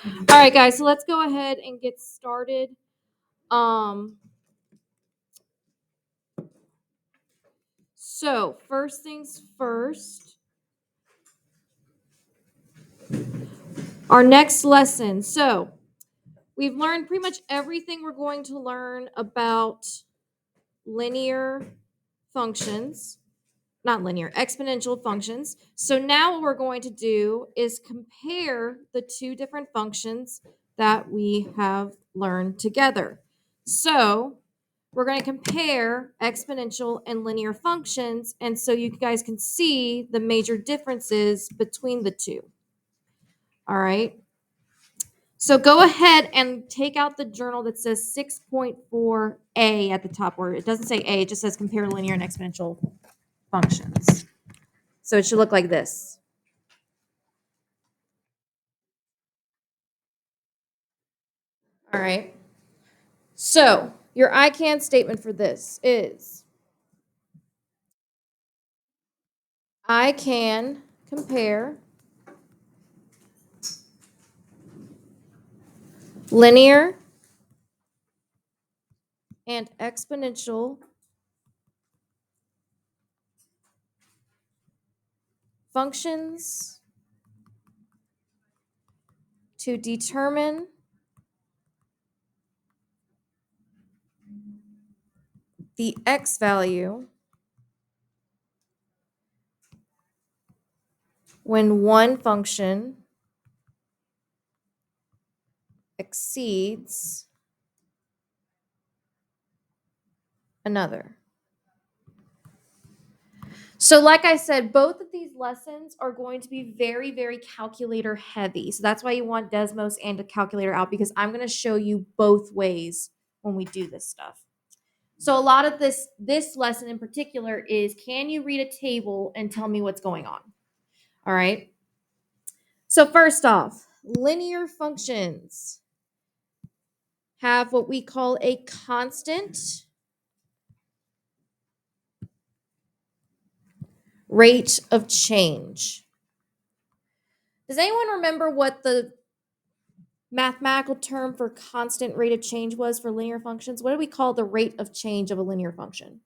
All right, guys, so let's go ahead and get started. So first things first, our next lesson. So we've learned pretty much everything we're going to learn about linear functions, not linear, exponential functions. So now what we're going to do is compare the two different functions that we have learned together. So we're going to compare exponential and linear functions, and so you guys can see the major differences between the two. All right. So go ahead and take out the journal that says 6.4a at the top, where it doesn't say a, it just says compare linear and exponential functions. So it should look like this. All right. So your I can statement for this is I can compare linear and exponential functions to determine the x value when one function exceeds another. So like I said, both of these lessons are going to be very, very calculator heavy. So that's why you want Desmos and a calculator out, because I'm going to show you both ways when we do this stuff. So a lot of this lesson in particular is, can you read a table and tell me what's going on? All right. So first off, linear functions have what we call a constant rate of change. Does anyone remember what the mathematical term for constant rate of change was for linear functions? What do we call the rate of change of a linear function?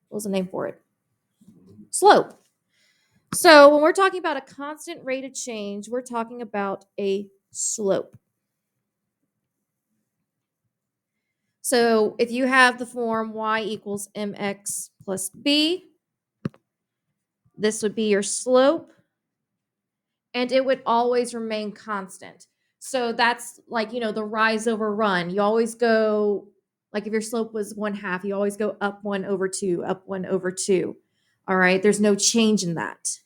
What was the name for it? Slope. So when we're talking about a constant rate of change, we're talking about a slope. So if you have the form y equals mx plus b, this would be your slope, and it would always remain constant. So that's like, the rise over run. You always go, like if your slope was 1/2, you always go up 1/2, up 1/2. All right, there's no change in that.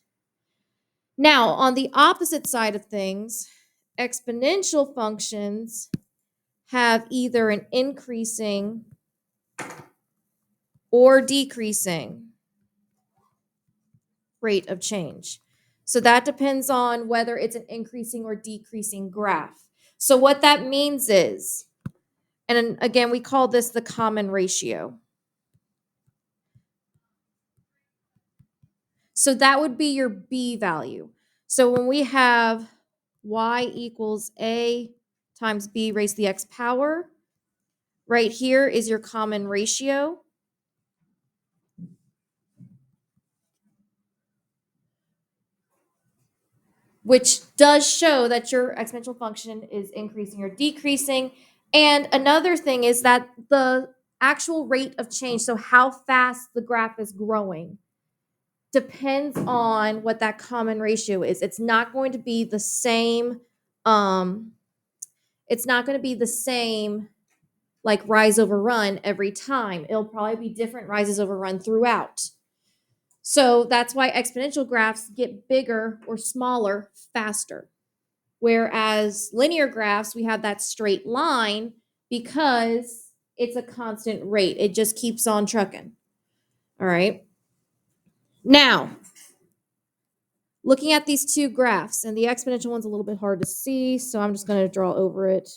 Now, on the opposite side of things, exponential functions have either an increasing or decreasing rate of change. So that depends on whether it's an increasing or decreasing graph. So what that means is, and again, we call this the common ratio. So that would be your b value. So when we have y equals a times b raised to the x power, right here is your common ratio. Which does show that your exponential function is increasing or decreasing. And another thing is that the actual rate of change, so how fast the graph is growing, depends on what that common ratio is. It's not going to be the same. It's not going to be the same like rise over run every time. It'll probably be different rises over run throughout. So that's why exponential graphs get bigger or smaller faster. Whereas linear graphs, we have that straight line because it's a constant rate. It just keeps on trucking. All right. Now, looking at these two graphs, and the exponential one's a little bit hard to see, so I'm just going to draw over it.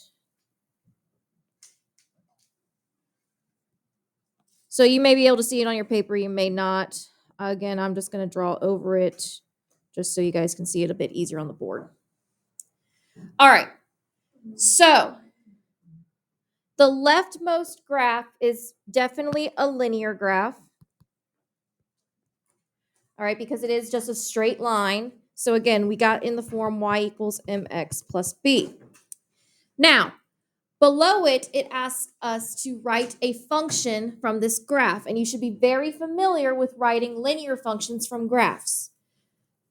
So you may be able to see it on your paper, you may not. Again, I'm just going to draw over it just so you guys can see it a bit easier on the board. All right. So the leftmost graph is definitely a linear graph. All right, because it is just a straight line. So again, we got in the form y equals mx plus b. Now, below it, it asks us to write a function from this graph, and you should be very familiar with writing linear functions from graphs.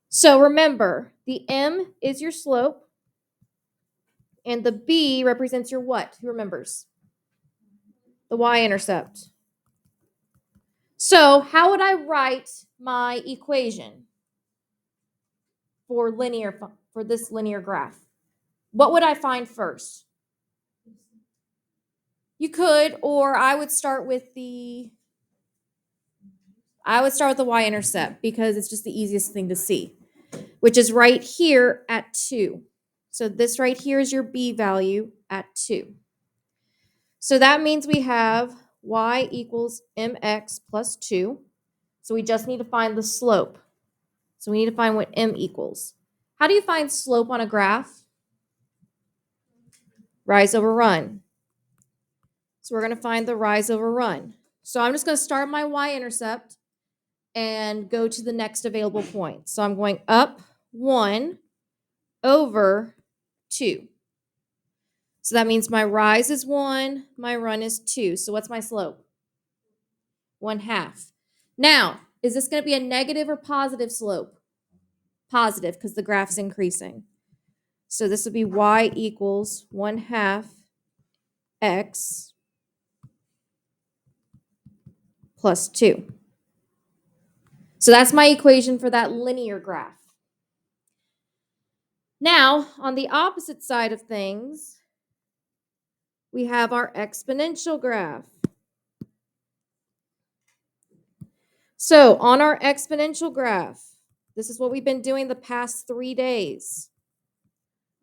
So remember, the m is your slope, and the b represents your what? Who remembers? The y-intercept. So how would I write my equation for this linear graph? What would I find first? You could, or I would start with the y-intercept because it's just the easiest thing to see, which is right here at 2. So this right here is your b value at 2. So that means we have y equals mx plus 2. So we just need to find the slope. So we need to find what m equals. How do you find slope on a graph? Rise over run. So we're going to find the rise over run. So I'm just going to start my y-intercept and go to the next available point. So I'm going up 1 over 2. So that means my rise is 1, my run is 2. So what's my slope? 1/2. Now, is this going to be a negative or positive slope? Positive, because the graph's increasing. So this would be y equals 1/2 x plus 2. So that's my equation for that linear graph. Now, on the opposite side of things, we have our exponential graph. So on our exponential graph, this is what we've been doing the past 3 days.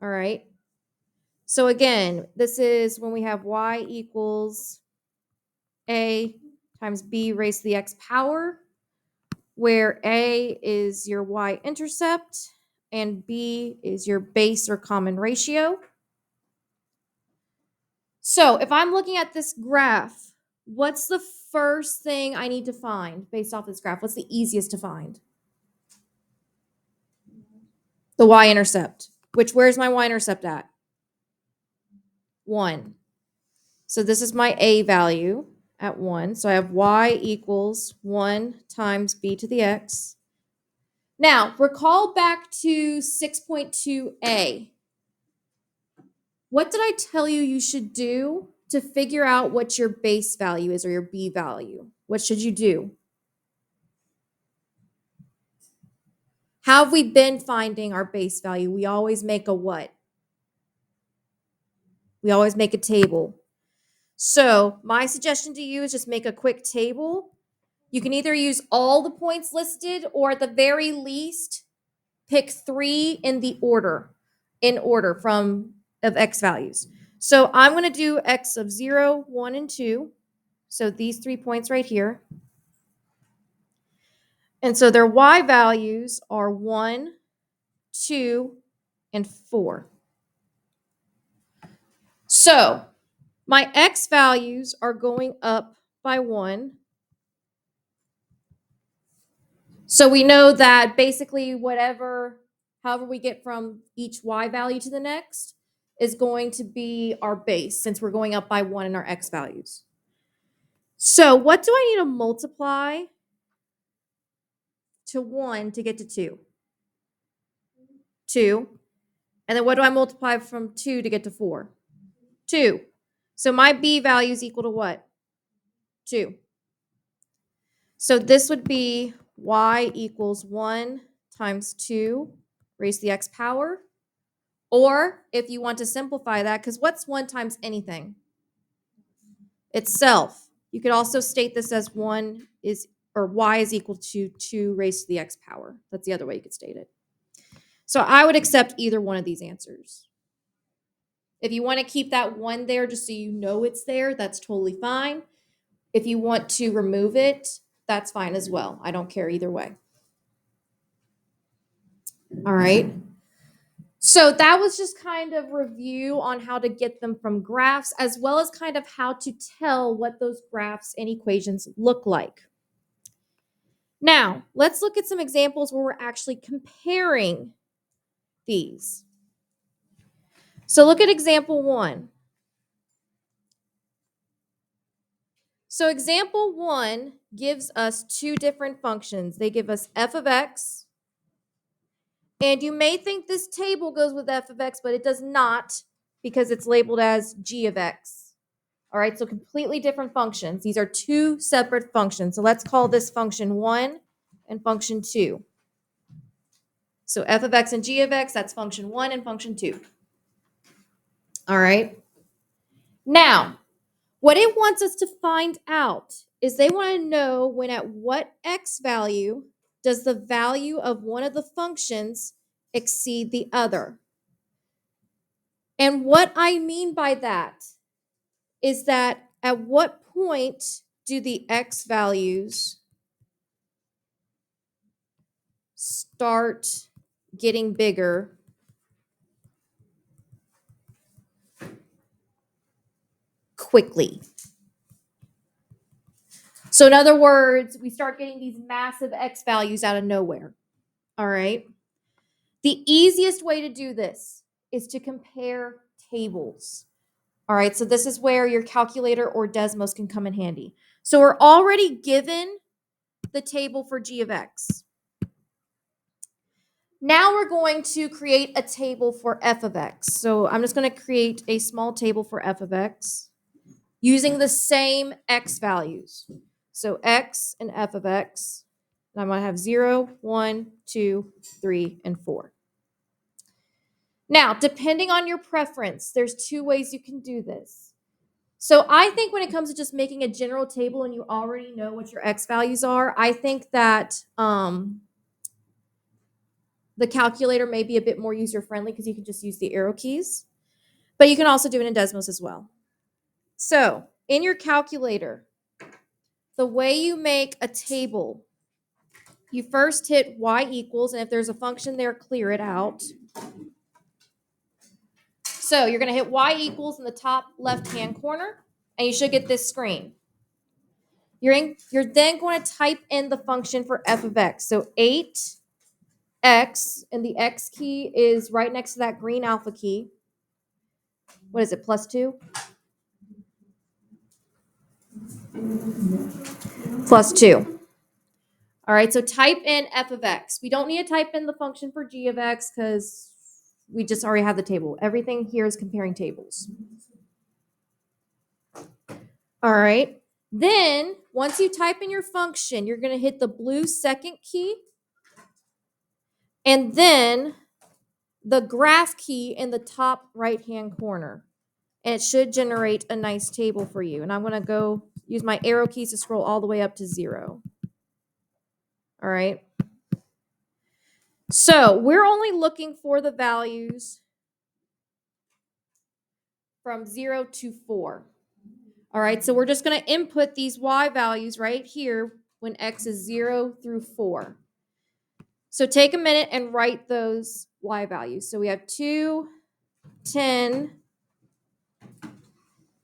All right. So again, this is when we have y equals a times b raised to the x power, where a is your y-intercept and b is your base or common ratio. So if I'm looking at this graph, what's the first thing I need to find based off this graph? What's the easiest to find? The y-intercept. Where's my y-intercept at? 1. So this is my a value at 1. So I have y equals 1 times b to the x. Now, recall back to 6.2a. What did I tell you should do to figure out what your base value is or your b value? What should you do? How have we been finding our base value? We always make a what? We always make a table. So my suggestion to you is just make a quick table. You can either use all the points listed or at the very least pick 3 in order of x values. So I'm going to do x of 0, 1, and 2. So these 3 points right here. And so their y values are 1, 2, and 4. So my x values are going up by 1. So we know that basically however we get from each y value to the next is going to be our base since we're going up by 1 in our x values. So what do I need to multiply to 1 to get to 2? 2. And then what do I multiply from 2 to get to 4? 2. So my b value is equal to what? 2. So this would be y equals 1 times 2 raised to the x power. Or if you want to simplify that, because what's 1 times anything? Itself. You could also state this as y is equal to 2 raised to the x power. That's the other way you could state it. So I would accept either one of these answers. If you want to keep that 1 there just so you know it's there, that's totally fine. If you want to remove it, that's fine as well. I don't care either way. All right. So that was just kind of review on how to get them from graphs, as well as kind of how to tell what those graphs and equations look like. Now, let's look at some examples where we're actually comparing these. So look at example 1. So example 1 gives us two different functions. They give us f of x, and you may think this table goes with f of x, but it does not because it's labeled as g of x. All right, so completely different functions. These are two separate functions. So let's call this function 1 and function 2. So f of x and g of x, that's function 1 and function 2. All right. Now, what it wants us to find out is they want to know when at what x value does the value of one of the functions exceed the other. And what I mean by that is that at what point do the x values start getting bigger quickly? So in other words, we start getting these massive x values out of nowhere. All right. The easiest way to do this is to compare tables. All right, so this is where your calculator or Desmos can come in handy. So we're already given the table for g of x. Now we're going to create a table for f of x. So I'm just going to create a small table for f of x using the same x values. So x and f of x. And I'm going to have 0, 1, 2, 3, and 4. Now, depending on your preference, there's two ways you can do this. So I think when it comes to just making a general table and you already know what your x values are, I think that the calculator may be a bit more user-friendly because you can just use the arrow keys. But you can also do it in Desmos as well. So in your calculator, the way you make a table, you first hit y equals, and if there's a function there, clear it out. So you're going to hit y equals in the top left-hand corner, and you should get this screen. You're then going to type in the function for f of x. So 8x, and the x key is right next to that green alpha key. What is it, plus 2? Plus 2. All right, so type in f of x. We don't need to type in the function for g of x because we just already have the table. Everything here is comparing tables. All right. Then, once you type in your function, you're going to hit the blue second key and then the graph key in the top right-hand corner. And it should generate a nice table for you. And I'm going to go use my arrow keys to scroll all the way up to 0. All right. So we're only looking for the values from 0 to 4. All right, so we're just going to input these y values right here when x is 0 through 4. So take a minute and write those y values. So we have 2, 10,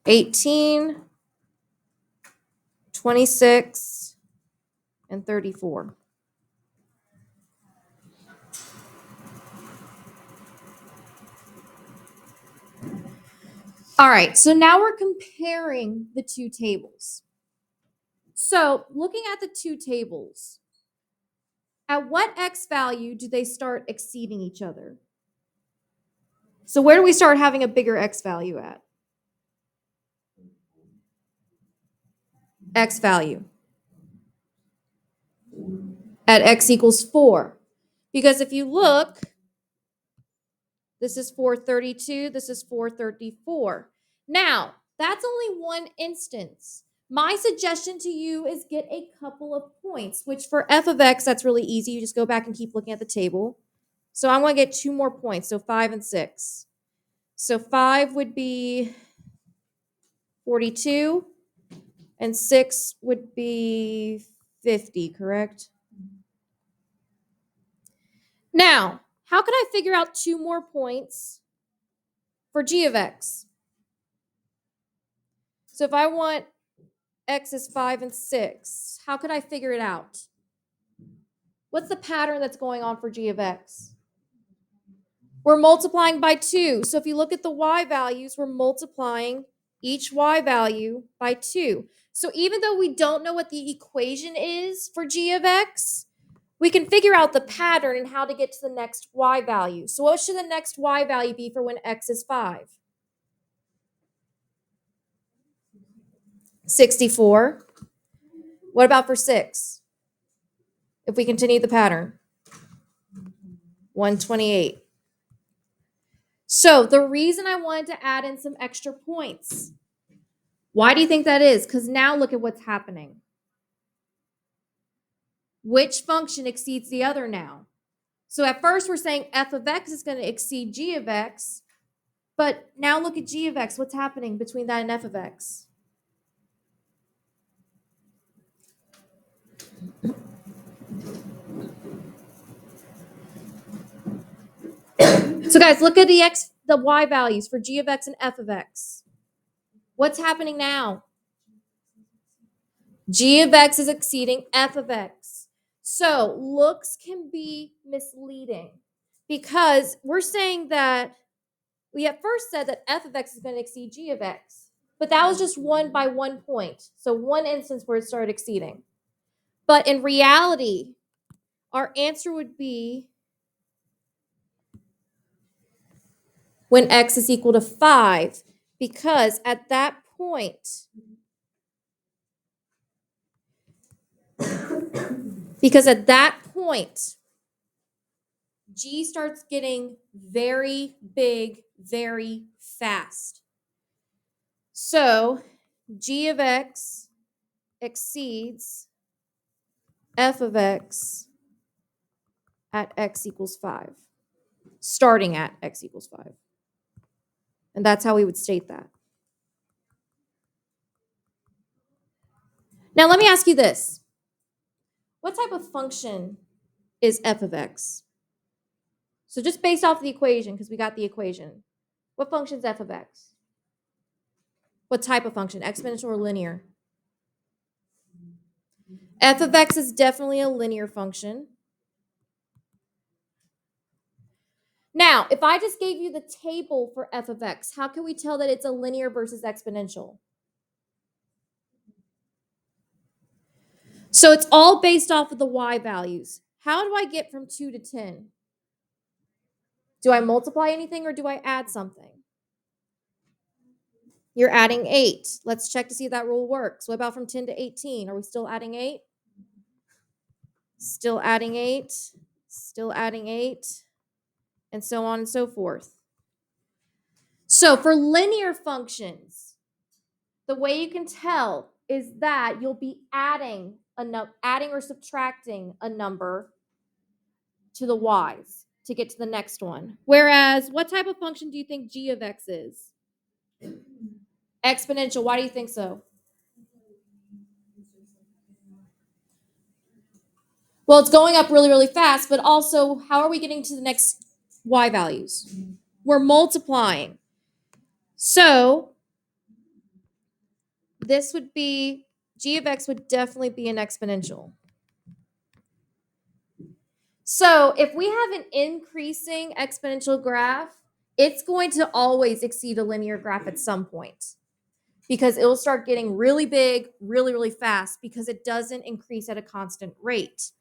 18, 26, and 34. All right, so now we're comparing the two tables. So looking at the two tables, at what x value do they start exceeding each other? So where do we start having a bigger x value at? X value. At x equals 4. Because if you look, this is 432, this is 434. Now, that's only one instance. My suggestion to you is get a couple of points, which for f of x, that's really easy. You just go back and keep looking at the table. So I'm going to get 2 more points, so 5 and 6. So 5 would be 42, and 6 would be 50, correct? Now, how could I figure out 2 more points for g of x? So if I want x is 5 and 6, how could I figure it out? What's the pattern that's going on for g of x? We're multiplying by 2. So if you look at the y values, we're multiplying each y value by 2. So even though we don't know what the equation is for g of x, we can figure out the pattern and how to get to the next y value. So what should the next y value be for when x is 5? 64. What about for 6? If we continue the pattern, 128. So the reason I wanted to add in some extra points, why do you think that is? Because now look at what's happening. Which function exceeds the other now? So at first we're saying f of x is going to exceed g of x, but now look at g of x. What's happening between that and f of x? So guys, look at the y values for g of x and f of x. What's happening now? G of x is exceeding f of x. So looks can be misleading because we're saying that we at first said that f of x is going to exceed g of x, but that was just 1 by 1 point. So one instance where it started exceeding. But in reality, our answer would be when x is equal to 5, because at that point, g starts getting very big very fast. So g of x exceeds f of x at x equals 5, starting at x equals 5. And that's how we would state that. Now let me ask you this. What type of function is f of x? So just based off the equation, because we got the equation, what function is f of x? What type of function, exponential or linear? F of x is definitely a linear function. Now, if I just gave you the table for f of x, how can we tell that it's a linear versus exponential? So it's all based off of the y values. How do I get from 2 to 10? Do I multiply anything or do I add something? You're adding 8. Let's check to see if that rule works. What about from 10 to 18? Are we still adding 8? Still adding 8. Still adding 8. And so on and so forth. So for linear functions, the way you can tell is that you'll be adding or subtracting a number to the y's to get to the next one. Whereas, what type of function do you think g of x is? Exponential. Why do you think so? Well, it's going up really, really fast, but also, how are we getting to the next y values? We're multiplying. So, this would be, g of x would definitely be an exponential. So if we have an increasing exponential graph, it's going to always exceed a linear graph at some point because it will start getting really big, really, really fast because it doesn't increase at a constant rate.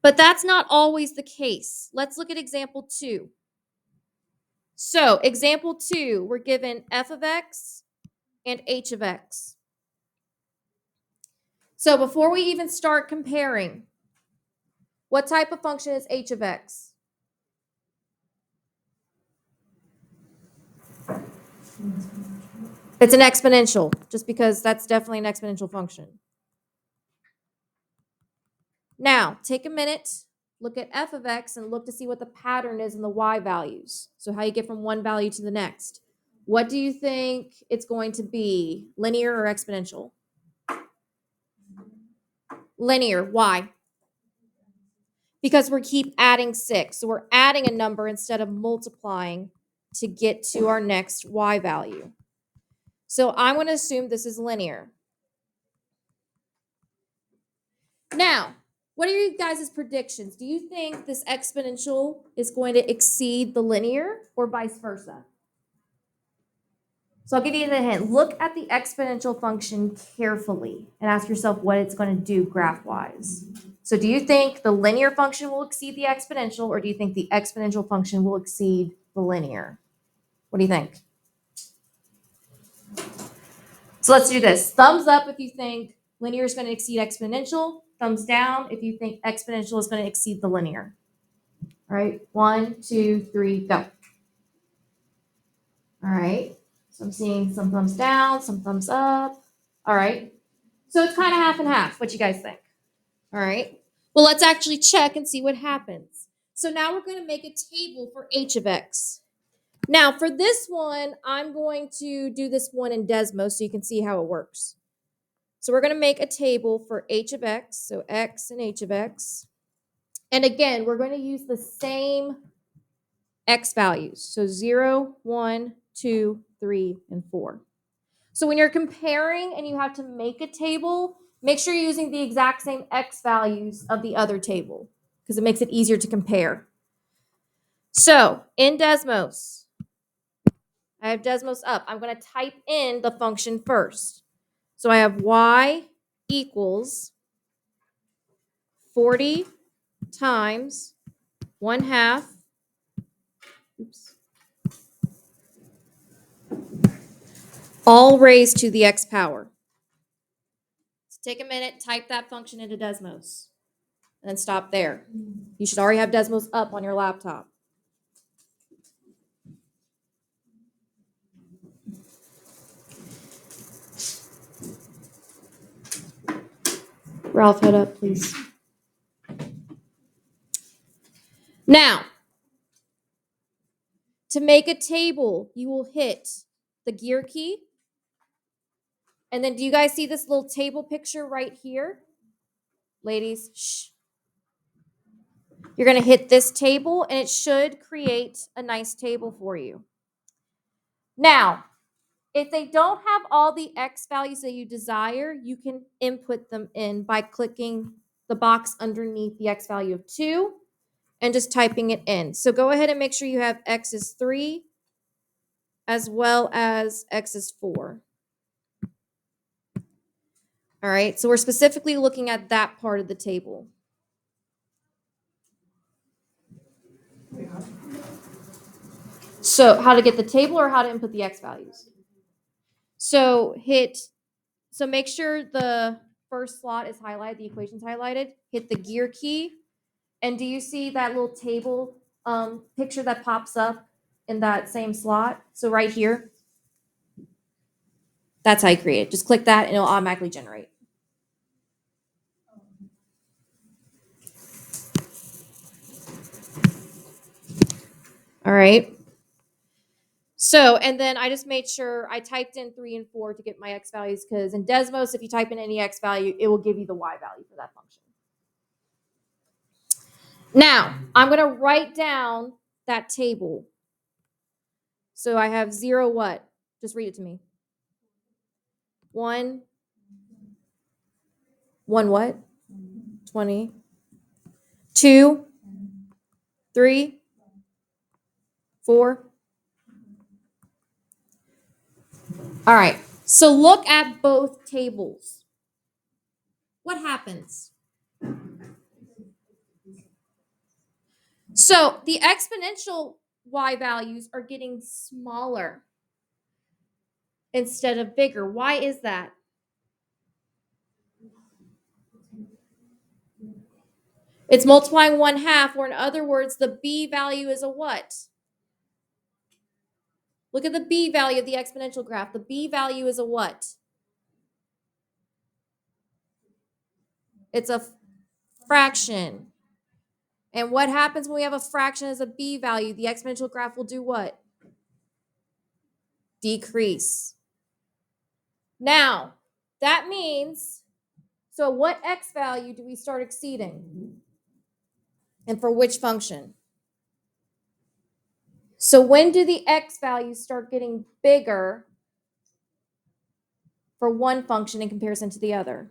But that's not always the case. Let's look at example 2. So example 2, we're given f of x and h of x. So before we even start comparing, what type of function is h of x? It's an exponential, just because that's definitely an exponential function. Now, take a minute, look at f of x, and look to see what the pattern is in the y values. So how you get from one value to the next. What do you think it's going to be, linear or exponential? Linear. Why? because we keep adding 6. So we're adding a number instead of multiplying to get to our next y value. So I'm going to assume this is linear. Now, what are you guys' predictions? Do you think this exponential is going to exceed the linear or vice versa? So I'll give you the hint. Look at the exponential function carefully and ask yourself what it's going to do graph-wise. So do you think the linear function will exceed the exponential, or do you think the exponential function will exceed the linear? What do you think? So let's do this. Thumbs up if you think linear is going to exceed exponential. Thumbs down if you think exponential is going to exceed the linear. All right, 1, 2, 3, go. All right, so I'm seeing some thumbs down, some thumbs up. All right, so it's kind of half and half. What you guys think? All right, well, let's actually check and see what happens. So now we're going to make a table for h of x. Now for this one, I'm going to do this one in Desmos so you can see how it works. So we're going to make a table for h of x, so x and h of x. And again, we're going to use the same x values. So 0, 1, 2, 3, and 4. So when you're comparing and you have to make a table, make sure you're using the exact same x values of the other table because it makes it easier to compare. So in Desmos, I have Desmos up. I'm going to type in the function first. So I have y equals 40 times 1/2, all raised to the x power. So take a minute, type that function into Desmos, and then stop there. You should already have Desmos up on your laptop. Ralph, head up, please. Now, to make a table, you will hit the gear key. And then do you guys see this little table picture right here? Ladies, shh. You're going to hit this table, and it should create a nice table for you. Now, if they don't have all the x values that you desire, you can input them in by clicking the box underneath the x value of 2 and just typing it in. So go ahead and make sure you have x is 3 as well as x is 4. All right, so we're specifically looking at that part of the table. So how to get the table or how to input the x values? So make sure the first slot is highlighted, the equation's highlighted, hit the gear key, and do you see that little table picture that pops up in that same slot? So right here, that's how you create it. Just click that and it'll automatically generate. All right. So, and then I just made sure I typed in 3 and 4 to get my x values because in Desmos, if you type in any x value, it will give you the y value for that function. Now, I'm going to write down that table. So I have 0 what? Just read it to me. 1 what? 20. 2, 3, 4. All right. So look at both tables. What happens? So the exponential y values are getting smaller instead of bigger. Why is that? It's multiplying 1/2, or in other words, the b value is a what? Look at the b value of the exponential graph. The b value is a what? It's a fraction. And what happens when we have a fraction as a b value? The exponential graph will do what? Decrease. Now, that means, so what x value do we start exceeding? And for which function? So when do the x values start getting bigger for one function in comparison to the other?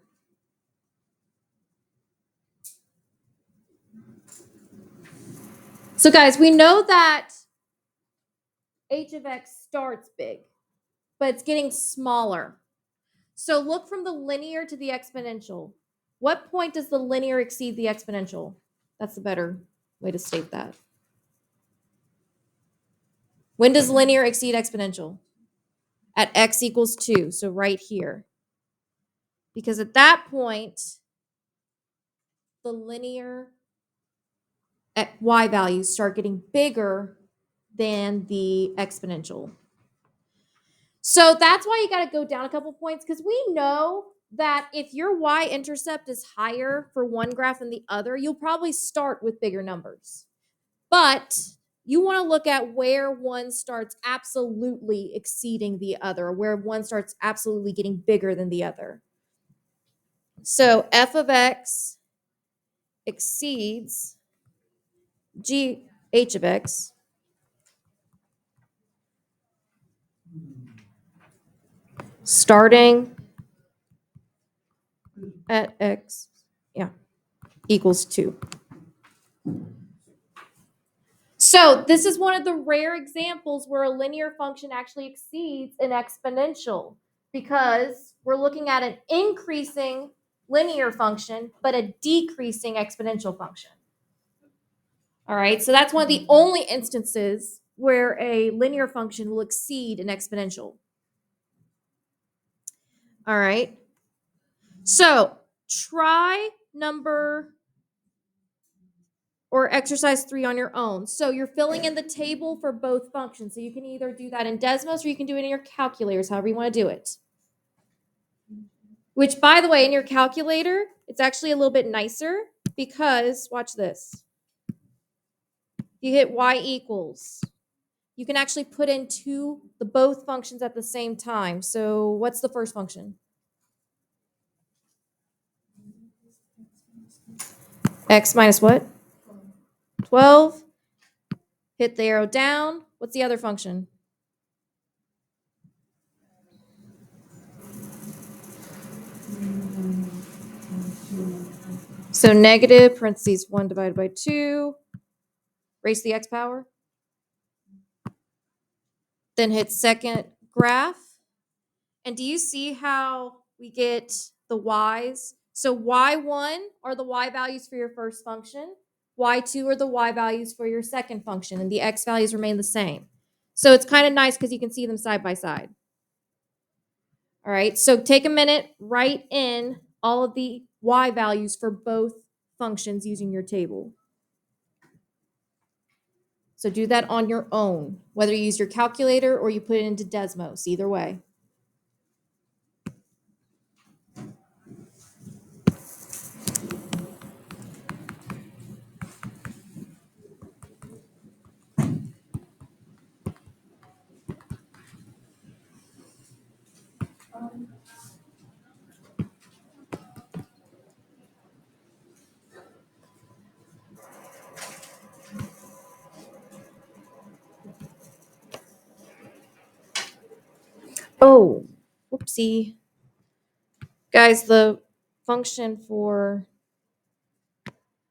So guys, we know that h of x starts big, but it's getting smaller. So look from the linear to the exponential. What point does the linear exceed the exponential? That's a better way to state that. When does linear exceed exponential? At x equals 2, so right here. Because at that point, the linear y values start getting bigger than the exponential. So that's why you got to go down a couple points, because we know that if your y-intercept is higher for one graph than the other, you'll probably start with bigger numbers. But you want to look at where one starts absolutely exceeding the other, where one starts absolutely getting bigger than the other. So f of x exceeds h of x starting at x, equals 2. So this is one of the rare examples where a linear function actually exceeds an exponential, because we're looking at an increasing linear function, but a decreasing exponential function. All right, so that's one of the only instances where a linear function will exceed an exponential. All right, so try number or exercise 3 on your own. So you're filling in the table for both functions. So you can either do that in Desmos or you can do it in your calculators, however you want to do it. Which, by the way, in your calculator, it's actually a little bit nicer because, watch this. You hit y equals. You can actually put in both functions at the same time. So what's the first function? X minus what? 12. Hit the arrow down. What's the other function? So negative, parentheses 1 divided by 2, raise to the x power. Then hit second graph. And do you see how we get the y's? So y1 are the y values for your first function. Y2 are the y values for your second function. And the x values remain the same. So it's kind of nice because you can see them side by side. All right, so take a minute, write in all of the y values for both functions using your table. So do that on your own, whether you use your calculator or you put it into Desmos, either way. Oh, whoopsie. Guys, the function for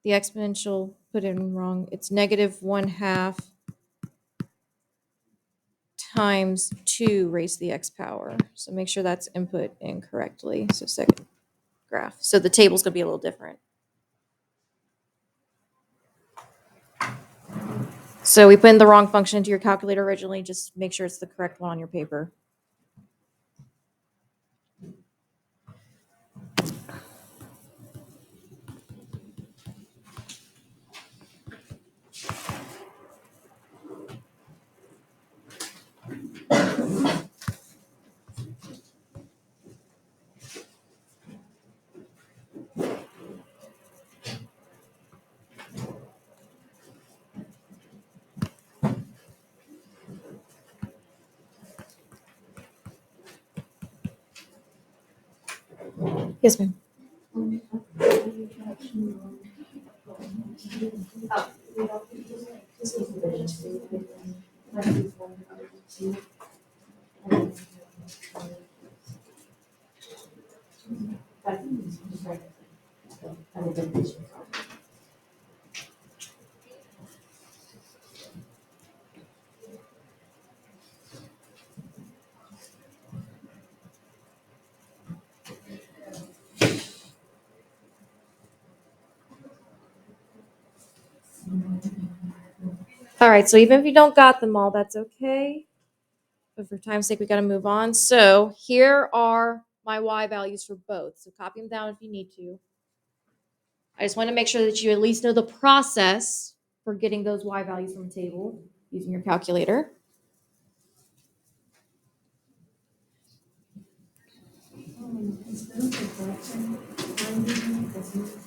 the exponential, put it in wrong. It's negative 1/2 times 2 raised to the x power. So make sure that's input incorrectly. So second graph. So the table's going to be a little different. So we put in the wrong function into your calculator originally. Just make sure it's the correct one on your paper. Yes, ma'am. All right, so even if you don't got them all, that's okay. But for time's sake, we got to move on. So here are my y values for both. So copy them down if you need to. I just want to make sure that you at least know the process for getting those y values from the table using your calculator.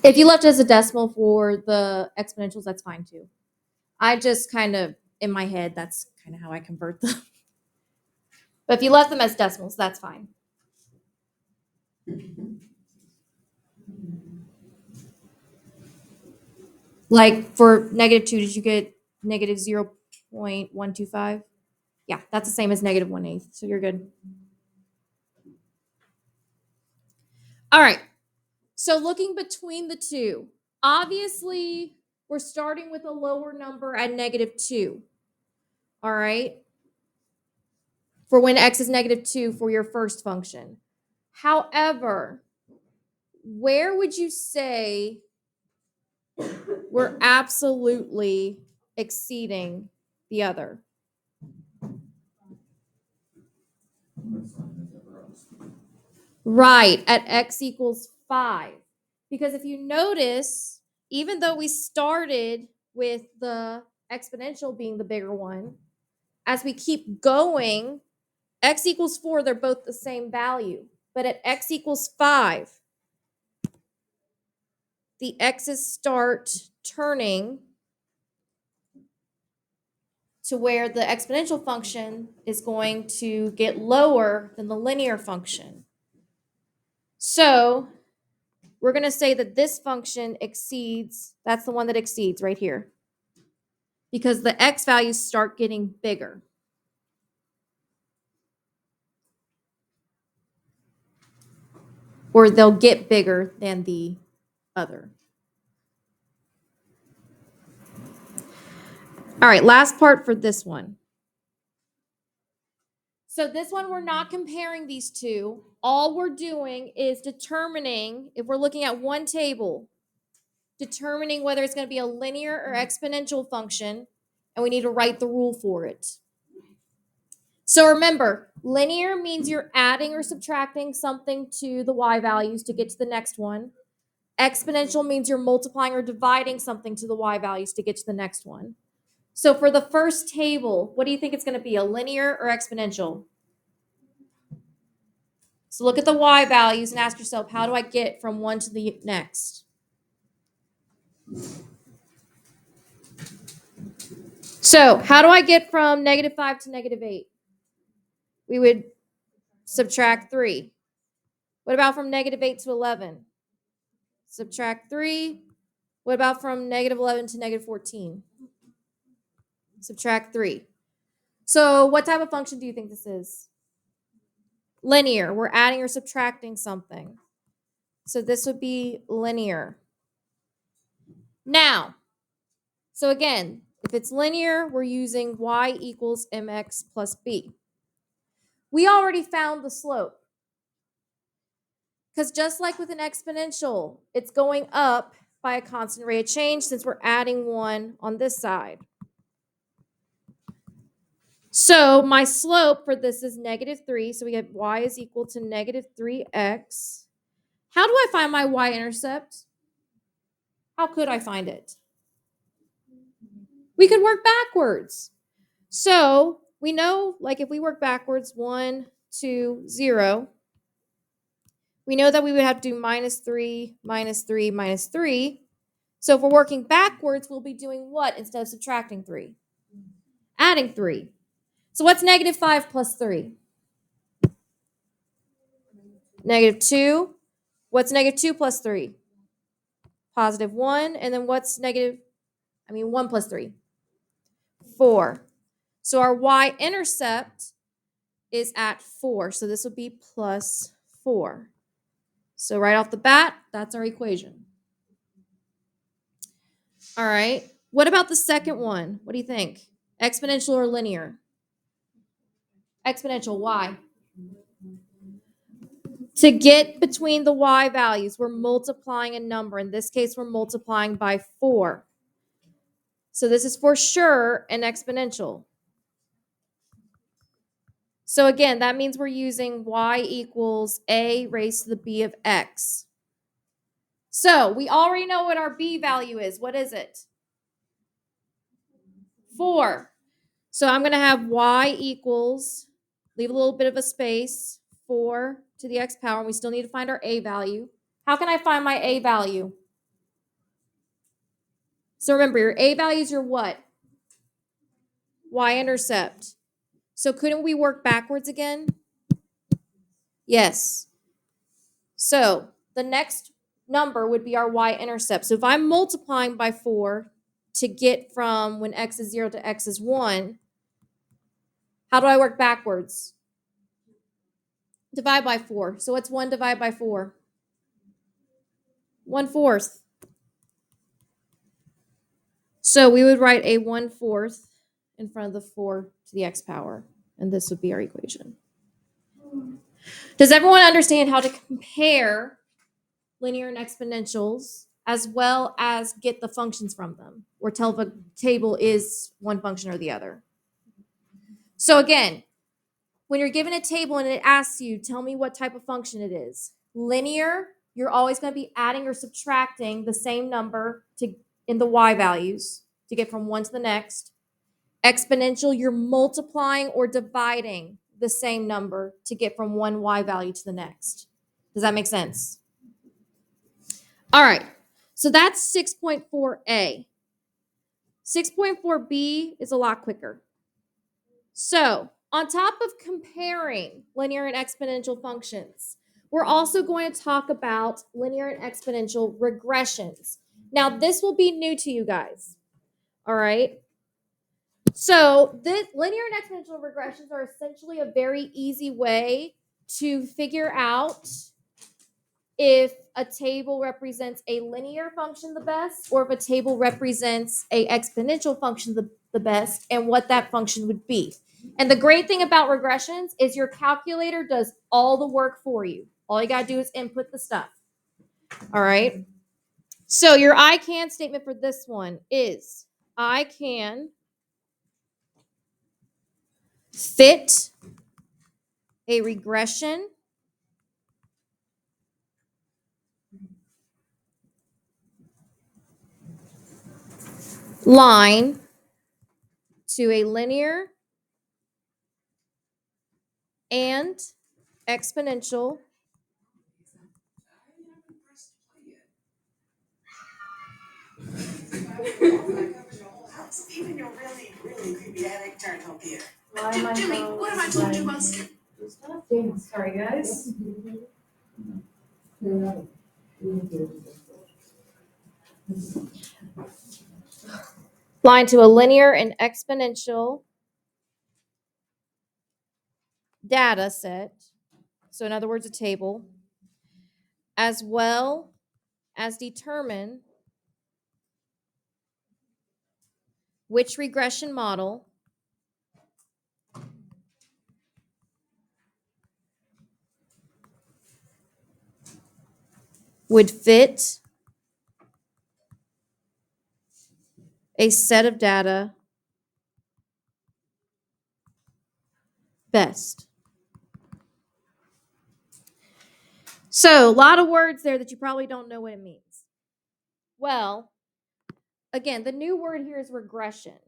If you left it as a decimal for the exponentials, that's fine too. I just kind of, in my head, that's kind of how I convert them. But if you left them as decimals, that's fine. Like for -2, did you get -0.125? Yeah, that's the same as -1/8, so you're good. All right, so looking between the two, obviously we're starting with a lower number at -2. All right, for when x is -2 for your first function. However, where would you say we're absolutely exceeding the other? Right, at x equals 5. Because if you notice, even though we started with the exponential being the bigger one, as we keep going, x equals 4, they're both the same value. But at x equals 5, the x's start turning to where the exponential function is going to get lower than the linear function. So we're going to say that this function exceeds, that's the one that exceeds right here, because the x values start getting bigger. Or they'll get bigger than the other. All right, last part for this one. So this one, we're not comparing these two. All we're doing is determining, if we're looking at one table, determining whether it's going to be a linear or exponential function, and we need to write the rule for it. So remember, linear means you're adding or subtracting something to the y values to get to the next one. Exponential means you're multiplying or dividing something to the y values to get to the next one. So for the first table, what do you think it's going to be, a linear or exponential? So look at the y values and ask yourself, how do I get from one to the next? So how do I get from -5 to -8? We would subtract 3. What about from -8 to 11? Subtract 3. What about from -11 to -14? Subtract 3. So what type of function do you think this is? Linear. We're adding or subtracting something. So this would be linear. Now, so again, if it's linear, we're using y equals mx plus b. We already found the slope. Because just like with an exponential, it's going up by a constant rate of change since we're adding 1 on this side. So my slope for this is -3. So we get y is equal to -3x. How do I find my y-intercept? How could I find it? We could work backwards. So we know, like if we work backwards, 1, 2, 0, we know that we would have to do -3, -3, -3. So if we're working backwards, we'll be doing what instead of subtracting 3? Adding 3. So what's -5 plus 3? -2. What's -2 plus 3? positive 1. And then what's 1 plus 3? 4. So our y-intercept is at 4. So this would be plus 4. So right off the bat, that's our equation. All right. What about the second one? What do you think? Exponential or linear? Exponential. Why? To get between the y values, we're multiplying a number. In this case, we're multiplying by 4. So this is for sure an exponential. So again, that means we're using y equals a raised to the b of x. So we already know what our b value is. What is it? 4. So I'm going to have y equals, leave a little bit of a space, 4 to the x power, and we still need to find our a value. How can I find my a value? So remember, your a value is your what? Y-intercept. So couldn't we work backwards again? Yes. So the next number would be our y-intercept. So if I'm multiplying by 4 to get from when x is 0 to x is 1, how do I work backwards? Divide by 4. So what's 1 divided by 4? 1/4. So we would write a 1/4 in front of the 4 to the x power, and this would be our equation. Does everyone understand how to compare linear and exponentials as well as get the functions from them, or tell the table is one function or the other? So again, when you're given a table and it asks you, tell me what type of function it is. Linear, you're always going to be adding or subtracting the same number in the y values to get from one to the next. Exponential, you're multiplying or dividing the same number to get from one y value to the next. Does that make sense? All right, so that's 6.4a. 6.4b is a lot quicker. So on top of comparing linear and exponential functions, we're also going to talk about linear and exponential regressions. Now, this will be new to you guys, all right? So the linear and exponential regressions are essentially a very easy way to figure out if a table represents a linear function the best, or if a table represents an exponential function the best, and what that function would be. And the great thing about regressions is your calculator does all the work for you. All you got to do is input the stuff. All right. So your I can statement for this one is I can fit a regression line to a linear and exponential even your really, really creepy attic turned home here. Jimmy, what have I told you about? Sorry, guys. line to a linear and exponential data set. So in other words, a table, as well as determine which regression model would fit a set of data best. So a lot of words there that you probably don't know what it means. Well, again, the new word here is regression.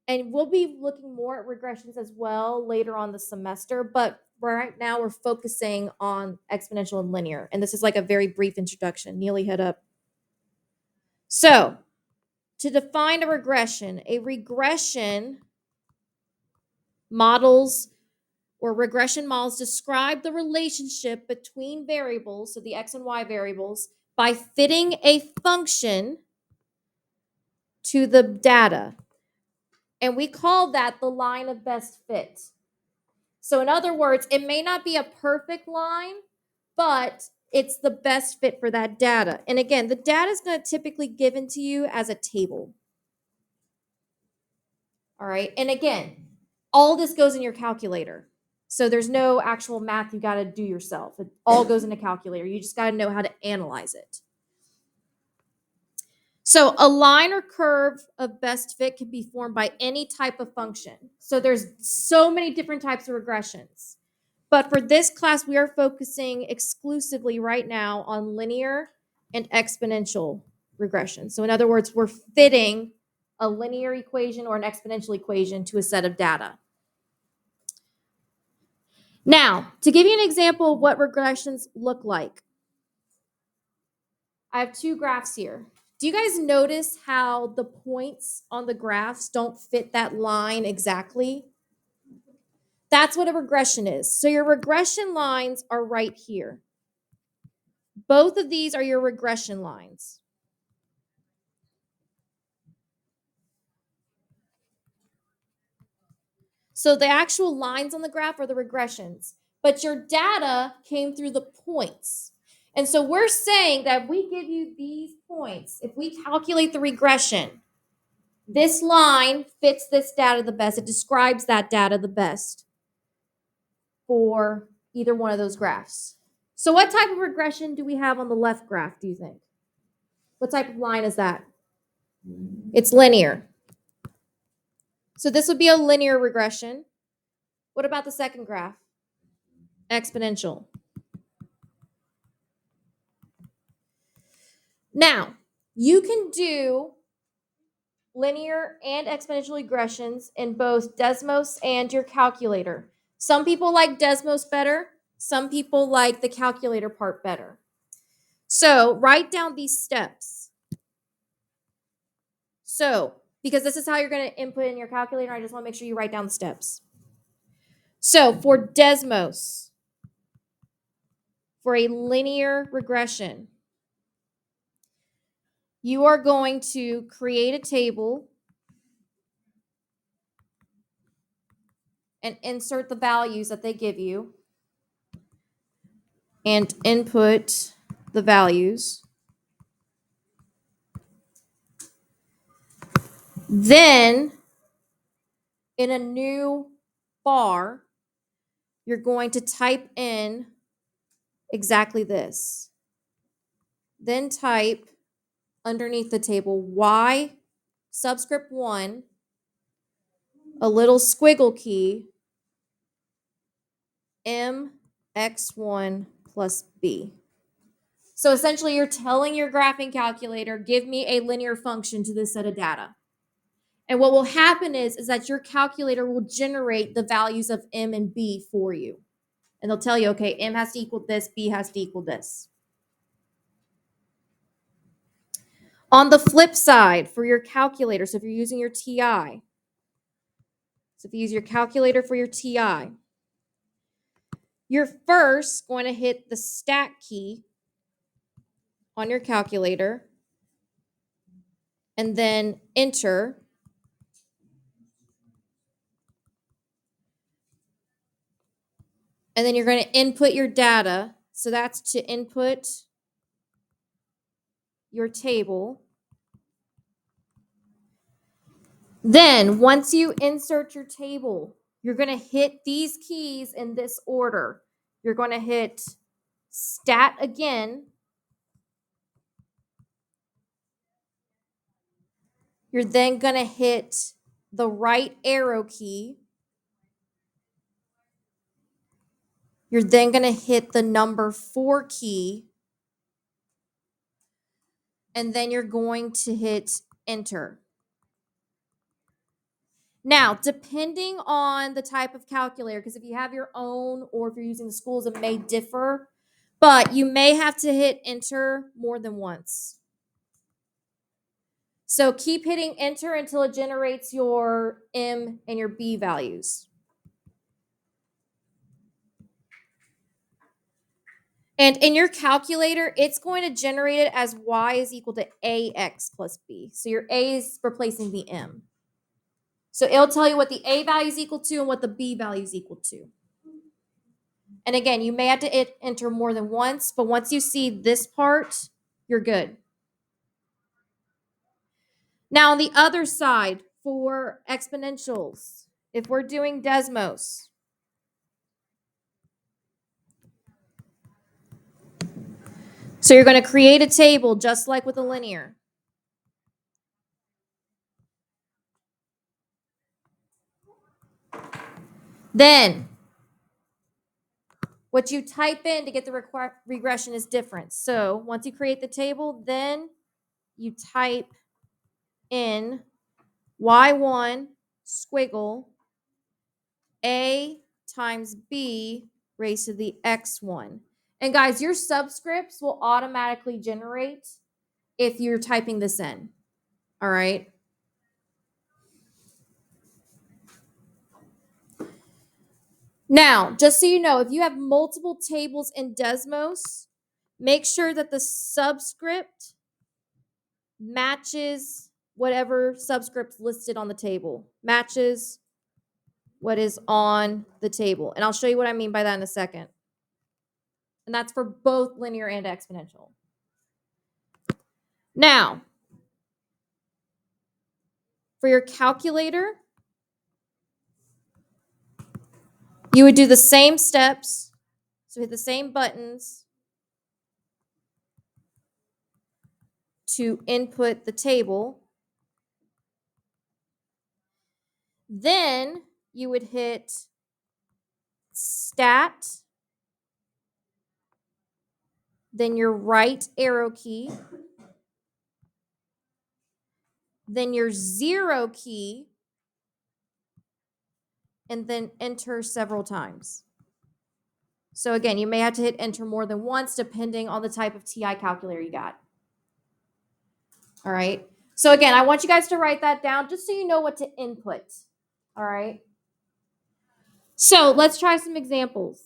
And we'll be looking more at regressions as well later on the semester, but right now we're focusing on exponential and linear. And this is like a very brief introduction. Neely, head up. So, to define a regression models or regression models describe the relationship between variables, so the x and y variables, by fitting a function to the data. And we call that the line of best fit. So in other words, it may not be a perfect line, but it's the best fit for that data. And again, the data is going to typically given to you as a table. All right. And again, all this goes in your calculator. So there's no actual math you got to do yourself. It all goes in a calculator. You just got to know how to analyze it. So a line or curve of best fit can be formed by any type of function. So there's so many different types of regressions. But for this class, we are focusing exclusively right now on linear and exponential regression. So in other words, we're fitting a linear equation or an exponential equation to a set of data. Now, to give you an example of what regressions look like, I have two graphs here. Do you guys notice how the points on the graphs don't fit that line exactly? That's what a regression is. So your regression lines are right here. Both of these are your regression lines. So the actual lines on the graph are the regressions, but your data came through the points. And so we're saying that if we give you these points, if we calculate the regression, this line fits this data the best. It describes that data the best for either one of those graphs. So what type of regression do we have on the left graph, do you think? What type of line is that? It's linear. So this would be a linear regression. What about the second graph? Exponential. Now, you can do linear and exponential regressions in both Desmos and your calculator. Some people like Desmos better. Some people like the calculator part better. So write down these steps. So, because this is how you're going to input in your calculator, I just want to make sure you write down the steps. So for Desmos, for a linear regression, you are going to create a table and insert the values that they give you and input the values. Then, in a new bar, you're going to type in exactly this. Then type underneath the table y subscript 1, a little squiggle key, mx1 plus b. So essentially, you're telling your graphing calculator, give me a linear function to this set of data. And what will happen is that your calculator will generate the values of m and b for you. And they'll tell you, okay, m has to equal this, b has to equal this. On the flip side, for your calculator, so if you're using your TI, so if you use your calculator for your TI, you're first going to hit the stat key on your calculator and then enter. And then you're going to input your data. So that's to input your table. Then once you insert your table, you're going to hit these keys in this order. You're going to hit stat again. You're then going to hit the right arrow key. You're then going to hit the number 4 key. And then you're going to hit enter. Now, depending on the type of calculator, because if you have your own or if you're using the schools, it may differ, but you may have to hit enter more than once. So keep hitting enter until it generates your M and your B values. And in your calculator, it's going to generate it as y is equal to ax plus b. So your a is replacing the m. So it'll tell you what the a value is equal to and what the b value is equal to. And again, you may have to enter more than once, but once you see this part, you're good. Now on the other side, for exponentials, if we're doing Desmos, so you're going to create a table just like with a linear. Then what you type in to get the regression is different. So once you create the table, then you type in y1 squiggle a times b raised to the x1. And guys, your subscripts will automatically generate if you're typing this in. All right. Now, just so you know, if you have multiple tables in Desmos, make sure that the subscript matches whatever subscript listed on the table, matches what is on the table. And I'll show you what I mean by that in a second. And that's for both linear and exponential. Now, for your calculator, you would do the same steps. So hit the same buttons to input the table. Then you would hit stat, then your right arrow key, then your 0 key, and then enter several times. So again, you may have to hit enter more than once depending on the type of TI calculator you got. All right. So again, I want you guys to write that down just so you know what to input. All right. So let's try some examples.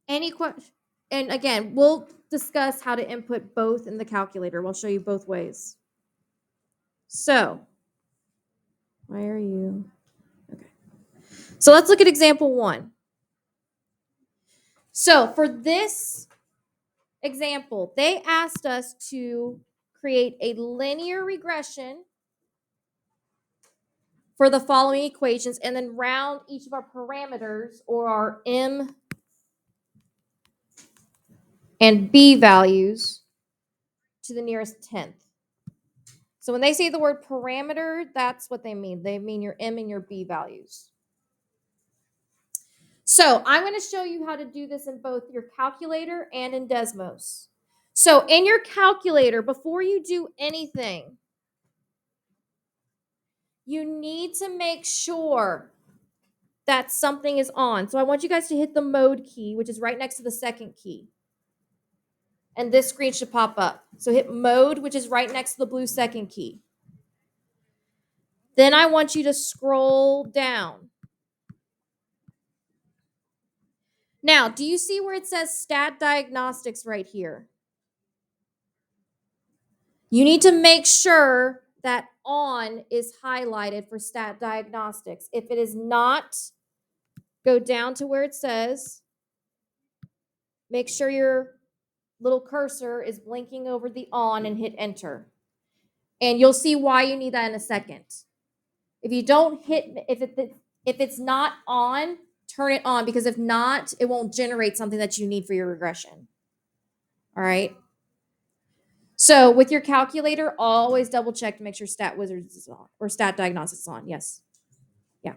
Any question? And again, we'll discuss how to input both in the calculator. We'll show you both ways. So, why are you? Okay. So let's look at example 1. So for this example, they asked us to create a linear regression for the following equations and then round each of our parameters or our m and b values to the nearest 10th. So when they say the word parameter, that's what they mean. They mean your m and your b values. So I'm going to show you how to do this in both your calculator and in Desmos. So in your calculator, before you do anything, you need to make sure that something is on. So I want you guys to hit the mode key, which is right next to the second key. And this screen should pop up. So hit mode, which is right next to the blue second key. Then I want you to scroll down. Now, do you see where it says stat diagnostics right here? You need to make sure that on is highlighted for stat diagnostics. If it is not, go down to where it says, make sure your little cursor is blinking over the on and hit enter. And you'll see why you need that in a second. If you don't hit, if it's not on, turn it on, because if not, it won't generate something that you need for your regression. All right. So with your calculator, always double check to make sure stat wizards is on or stat diagnostics is on. Yes. Yeah.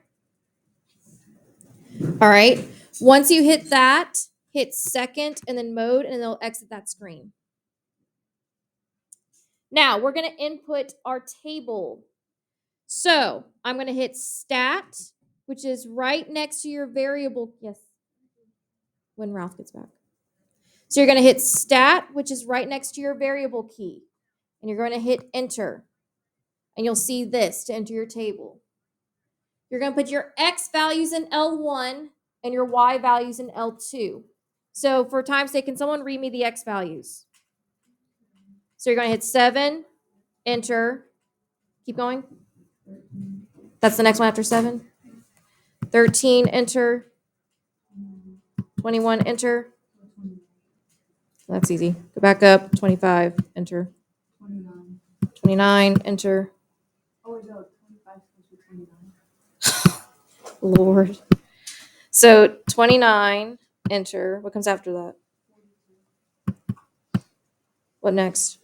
All right. Once you hit that, hit second and then mode, and it'll exit that screen. Now we're going to input our table. So I'm going to hit stat, which is right next to your variable. Yes. When Ralph gets back. So you're going to hit stat, which is right next to your variable key. And you're going to hit enter. And you'll see this to enter your table. You're going to put your x values in L1 and your y values in L2. So for time's sake, can someone read me the x values? So you're going to hit 7, enter. Keep going. That's the next one after 7. 13, enter. 21, enter. That's easy. Go back up. 25, enter. 29, enter. Oh, no, 25 to 29. Lord. So 29, enter. What comes after that? What next?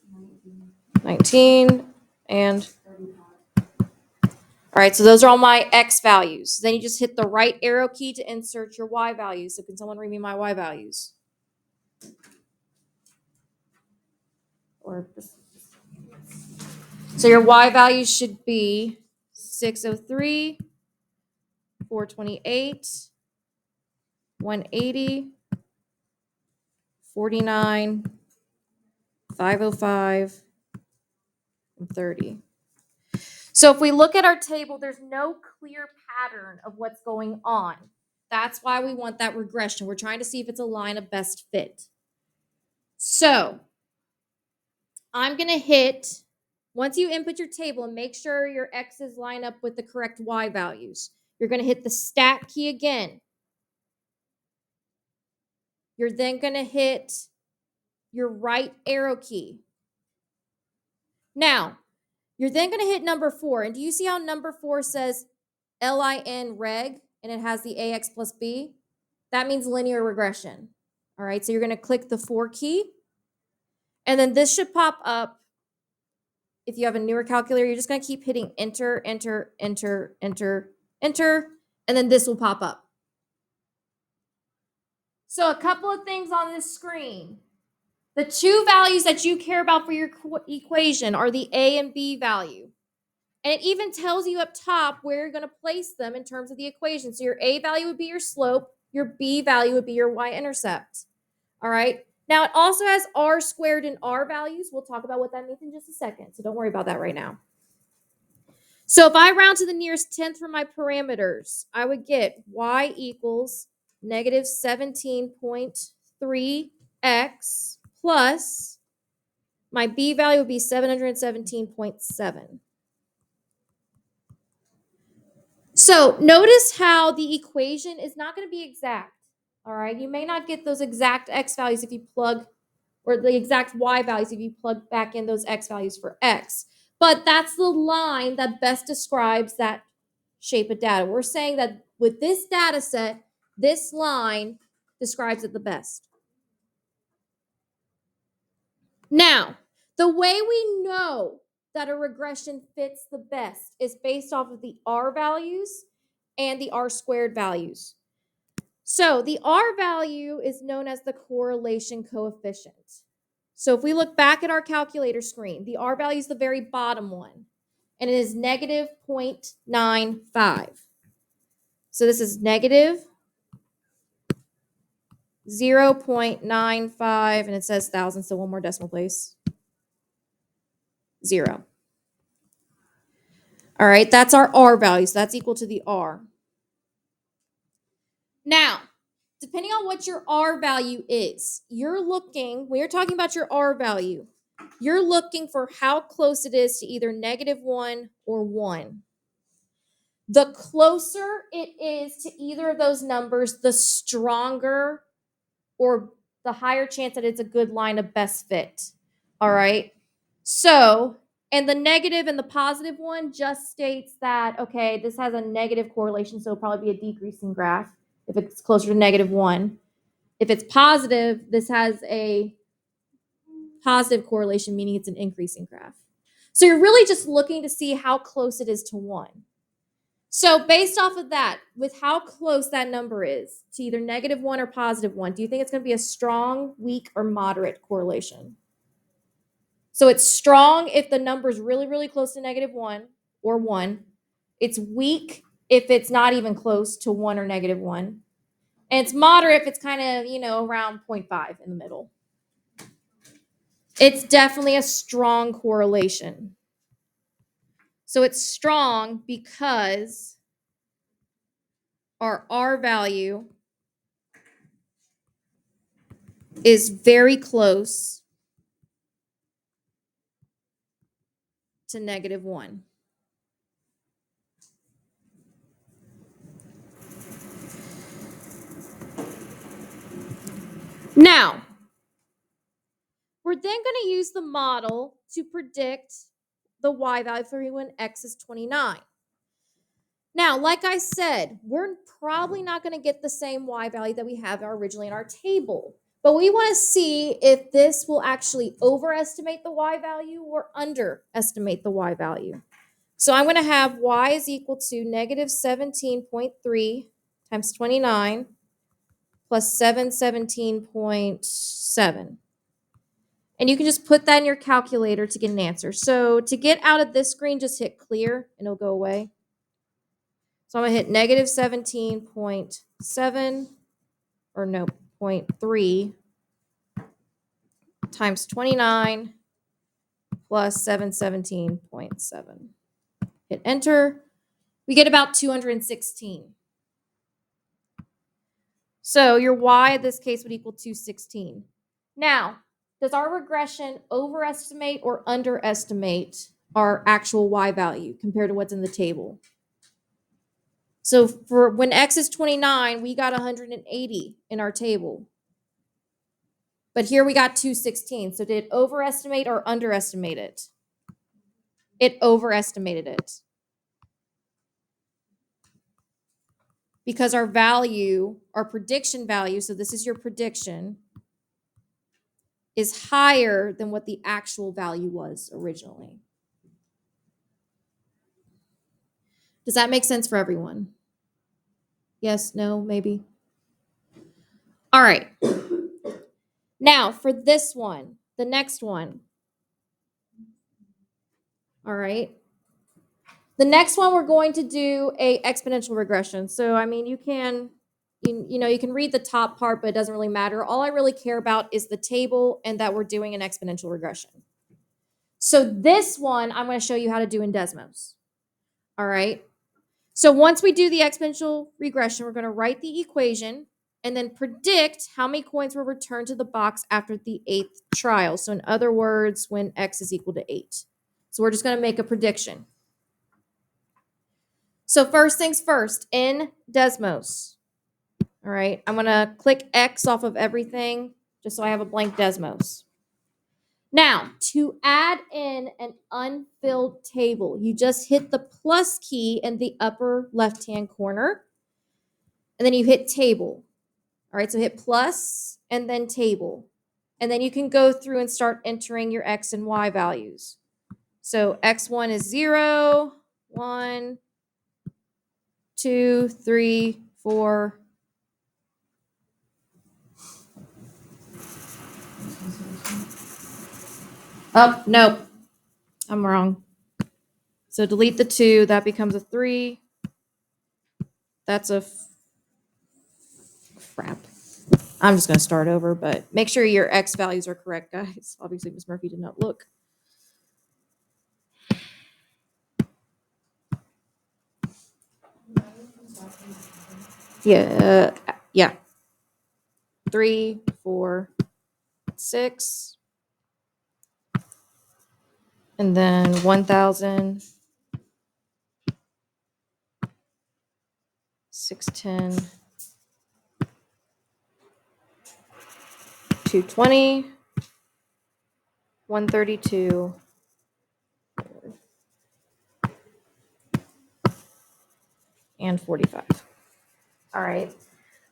19 and all right, so those are all my x values. Then you just hit the right arrow key to insert your y values. So can someone read me my y values? So your y values should be 603, 428, 180, 49, 505, and 30. So if we look at our table, there's no clear pattern of what's going on. That's why we want that regression. We're trying to see if it's a line of best fit. So I'm going to hit, once you input your table and make sure your x's line up with the correct y values, you're going to hit the stat key again. You're then going to hit your right arrow key. Now, you're then going to hit number 4. And do you see how number 4 says LIN reg and it has the AX plus B? That means linear regression. All right, so you're going to click the 4 key. And then this should pop up. If you have a newer calculator, you're just going to keep hitting enter, enter, enter, enter, enter, and then this will pop up. So a couple of things on this screen. The two values that you care about for your equation are the A and B value. And it even tells you up top where you're going to place them in terms of the equation. So your A value would be your slope. Your B value would be your y-intercept. All right. Now, it also has r squared and r values. We'll talk about what that means in just a second. So don't worry about that right now. So if I round to the nearest tenth for my parameters, I would get y equals negative 17.3x plus my b value would be 717.7. So notice how the equation is not going to be exact. All right, you may not get those exact x values if you plug, or the exact y values if you plug back in those x values for x. But that's the line that best describes that shape of data. We're saying that with this data set, this line describes it the best. Now, the way we know that a regression fits the best is based off of the r values and the r squared values. So the r value is known as the correlation coefficient. So if we look back at our calculator screen, the r value is the very bottom one, and it is negative 0.95. So this is negative 0.95, and it says thousand, so one more decimal place. 0. All right, that's our r value, so that's equal to the r. Now, depending on what your r value is, you're looking, when you're talking about your r value, you're looking for how close it is to either -1 or 1. The closer it is to either of those numbers, the stronger or the higher chance that it's a good line of best fit. All right. So, and the negative and the positive one just states that, okay, this has a negative correlation, so it'll probably be a decreasing graph if it's closer to -1. If it's positive, this has a positive correlation, meaning it's an increasing graph. So you're really just looking to see how close it is to 1. So based off of that, with how close that number is to either -1 or +1, do you think it's going to be a strong, weak, or moderate correlation? So it's strong if the number is really, really close to -1 or 1. It's weak if it's not even close to 1 or -1. And it's moderate if it's kind of, around 0.5 in the middle. It's definitely a strong correlation. So it's strong because our R value is very close to -1. Now, we're then going to use the model to predict the y value for when x is 29. Now, like I said, we're probably not going to get the same y value that we have originally in our table. But we want to see if this will actually overestimate the y value or underestimate the y value. So I'm going to have y is equal to -17.3 times 29 plus 717.7. And you can just put that in your calculator to get an answer. So to get out of this screen, just hit clear and it'll go away. So I'm going to hit -17.7 or no, 0.3 times 29 plus 717.7. Hit enter. We get about 216. So your y in this case would equal 216. Now, does our regression overestimate or underestimate our actual y value compared to what's in the table? So for when x is 29, we got 180 in our table. But here we got 216. So did it overestimate or underestimate it? It overestimated it. Because our value, our prediction value, so this is your prediction, is higher than what the actual value was originally. Does that make sense for everyone? Yes, no, maybe? All right. Now, for this one, the next one. All right. The next one, we're going to do a exponential regression. So, I mean, you can read the top part, but it doesn't really matter. All I really care about is the table and that we're doing an exponential regression. So this one, I'm going to show you how to do in Desmos. All right. So once we do the exponential regression, we're going to write the equation and then predict how many coins will return to the box after the 8th trial. So in other words, when x is equal to 8. So we're just going to make a prediction. So first things first, in Desmos. All right, I'm going to click X off of everything just so I have a blank Desmos. Now, to add in an unfilled table, you just hit the plus key in the upper left-hand corner, and then you hit table. All right, so hit plus and then table. And then you can go through and start entering your X and Y values. So X1 is 0, 1, 2, 3, 4. Oh, nope. I'm wrong. So delete the 2. That becomes a 3. That's a crap. I'm just going to start over, but make sure your X values are correct, guys. Obviously, Ms. Murphy did not look. Yeah. 3, 4, 6. And then 1,000. 610. 220. 132. And 45. All right.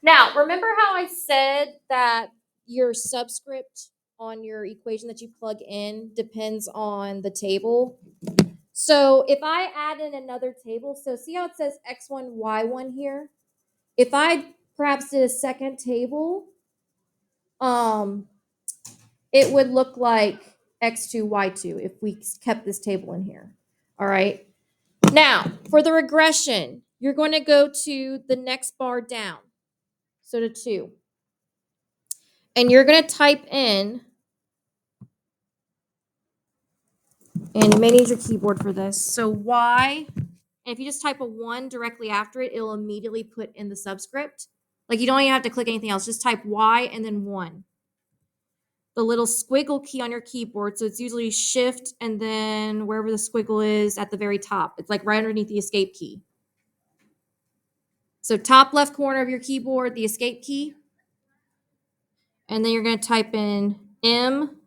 Now, remember how I said that your subscript on your equation that you plug in depends on the table? So if I add in another table, so see how it says X1, Y1 here? If I perhaps did a second table, it would look like X2, Y2 if we kept this table in here. All right. Now, for the regression, you're going to go to the next bar down. So to 2. And you're going to type in, and you may need your keyboard for this. So Y, and if you just type a 1 directly after it, it'll immediately put in the subscript. Like you don't even have to click anything else. Just type Y and then 1. the little squiggle key on your keyboard. So it's usually shift and then wherever the squiggle is at the very top. It's like right underneath the escape key. So top left corner of your keyboard, the escape key. And then you're going to type in M,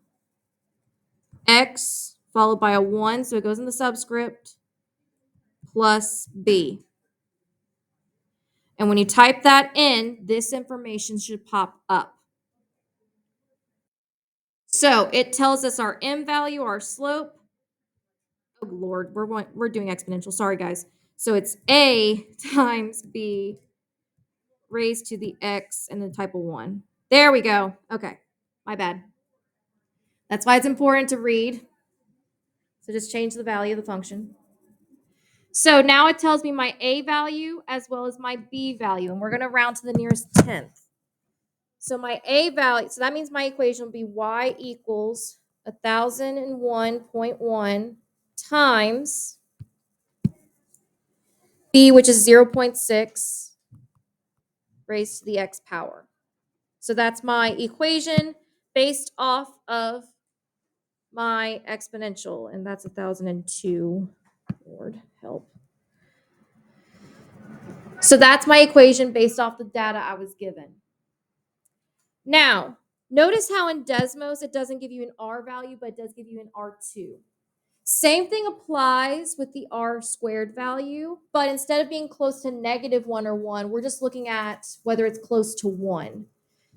X, followed by a 1, so it goes in the subscript, plus B. And when you type that in, this information should pop up. So it tells us our M value, our slope. Oh, Lord, we're doing exponential. Sorry, guys. So it's A times B raised to the X and then type of 1. There we go. Okay, my bad. That's why it's important to read. So just change the value of the function. So now it tells me my A value as well as my B value, and we're going to round to the nearest tenth. So my A value, so that means my equation will be y equals 1001.1 times B, which is 0.6 raised to the x power. So that's my equation based off of my exponential, and that's 1002. Lord help. So that's my equation based off the data I was given. Now, notice how in Desmos it doesn't give you an R value, but it does give you an R2. Same thing applies with the R squared value, but instead of being close to -1 or 1, we're just looking at whether it's close to 1.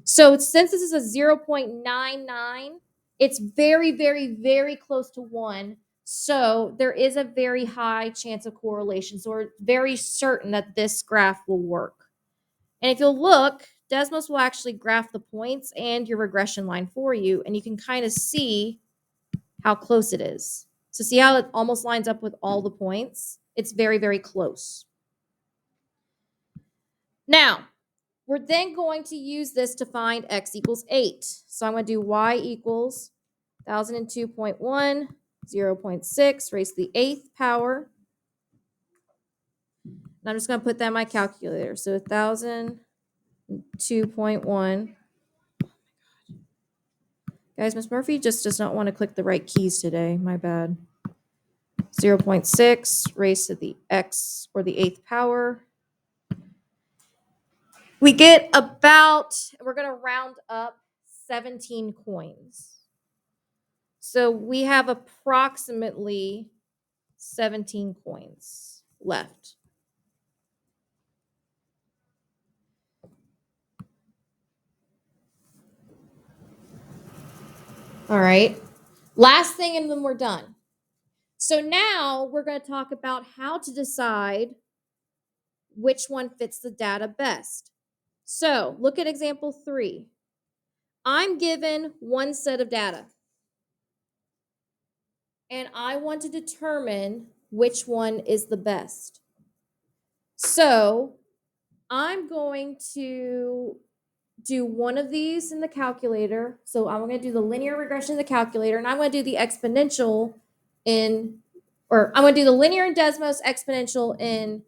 So since this is a 0.99, it's very, very, very close to 1. So there is a very high chance of correlation. So we're very certain that this graph will work. And if you'll look, Desmos will actually graph the points and your regression line for you, and you can kind of see how close it is. So see how it almost lines up with all the points? It's very, very close. Now, we're then going to use this to find x equals 8. So I'm going to do y equals 1002.1, 0.6 raised to the 8th power. And I'm just going to put that in my calculator. So 1002.1. Guys, Miss Murphy just does not want to click the right keys today. My bad. 0.6 raised to the x or the 8th power. We get about, we're going to round up 17 coins. So we have approximately 17 coins left. All right. Last thing and then we're done. So now we're going to talk about how to decide which one fits the data best. So look at example 3. I'm given one set of data, and I want to determine which one is the best. So I'm going to do one of these in the calculator. So I'm going to do the linear regression in the calculator, and I'm going to do the exponential in, or I'm going to do the linear in Desmos, exponential in